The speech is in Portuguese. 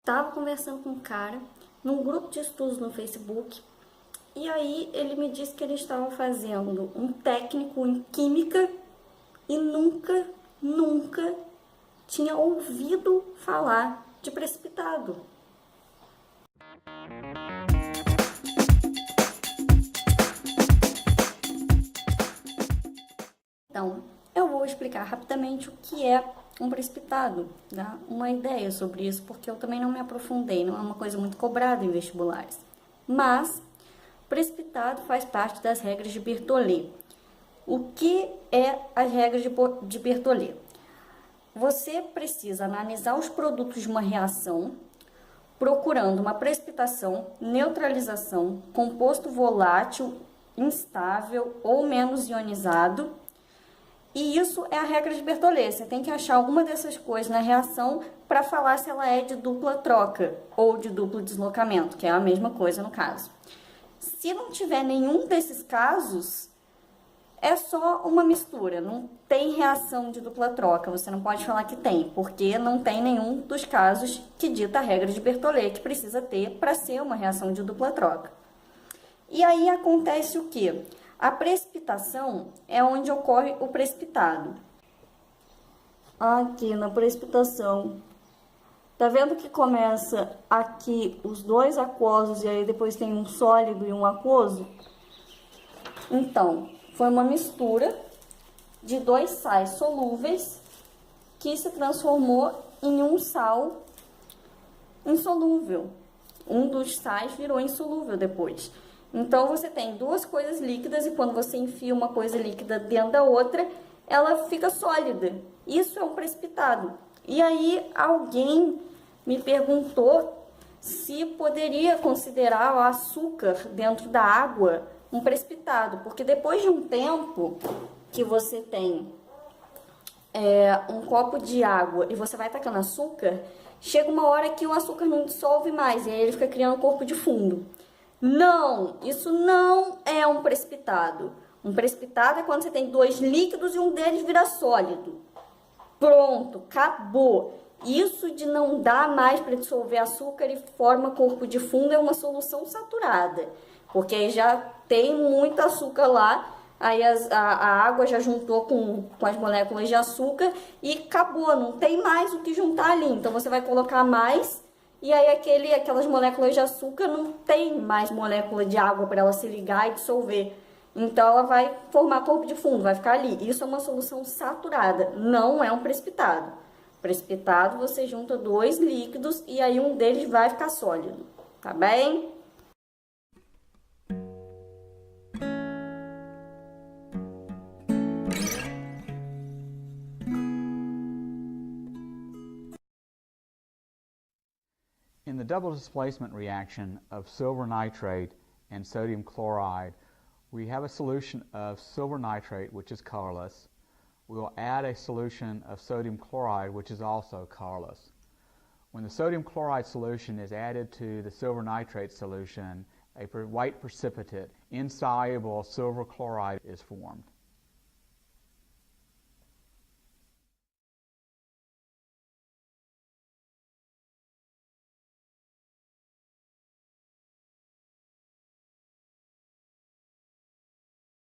Estava conversando com um cara num grupo de estudos no Facebook e aí ele me disse que ele estava fazendo um técnico em química e nunca tinha ouvido falar de precipitado. Então, eu vou explicar rapidamente o que é um precipitado, tá? Uma ideia sobre isso, porque eu também não me aprofundei, não é uma coisa muito cobrada em vestibulares. Mas, precipitado faz parte das regras de Berthollet. O que é as regras de Berthollet? Você precisa analisar os produtos de uma reação, procurando uma precipitação, neutralização, composto volátil, instável ou menos ionizado. E isso é a regra de Berthollet. Você tem que achar alguma dessas coisas na reação para falar se ela é de dupla troca ou de duplo deslocamento, que é a mesma coisa no caso. Se não tiver nenhum desses casos, é só uma mistura, não tem reação de dupla troca, você não pode falar que tem, porque não tem nenhum dos casos que dita a regra de Berthollet que precisa ter para ser uma reação de dupla troca. E aí acontece o quê? A precipitação é onde ocorre o precipitado. Aqui na precipitação, tá vendo que começa aqui os dois aquosos e aí depois tem um sólido e um aquoso? Então, foi uma mistura de dois sais solúveis que se transformou em um sal insolúvel. Um dos sais virou insolúvel depois. Então, você tem duas coisas líquidas e quando você enfia uma coisa líquida dentro da outra, ela fica sólida. Isso é um precipitado. E aí, alguém me perguntou se poderia considerar o açúcar dentro da água um precipitado, porque depois de um tempo que você tem um copo de água e você vai tacando açúcar, chega uma hora que o açúcar não dissolve mais e aí ele fica criando corpo de fundo. Não, isso não é um precipitado. Um precipitado é quando você tem dois líquidos e um deles vira sólido. Pronto, acabou. Isso de não dar mais para dissolver açúcar e forma corpo de fundo é uma solução saturada, porque aí já tem muito açúcar lá, aí a água já juntou com as moléculas de açúcar e acabou, não tem mais o que juntar ali. Então você vai colocar mais e aí aquelas moléculas de açúcar não tem mais molécula de água para ela se ligar e dissolver. Então ela vai formar corpo de fundo, vai ficar ali. Isso é uma solução saturada, não é um precipitado. Precipitado você junta dois líquidos e aí um deles vai ficar sólido, tá bem? In the double displacement reaction of silver nitrate and sodium chloride, we have a solution of silver nitrate, which is colorless. We will add a solution of sodium chloride, which is also colorless. When the sodium chloride solution is added to the silver nitrate solution, a white precipitate, insoluble silver chloride, is formed.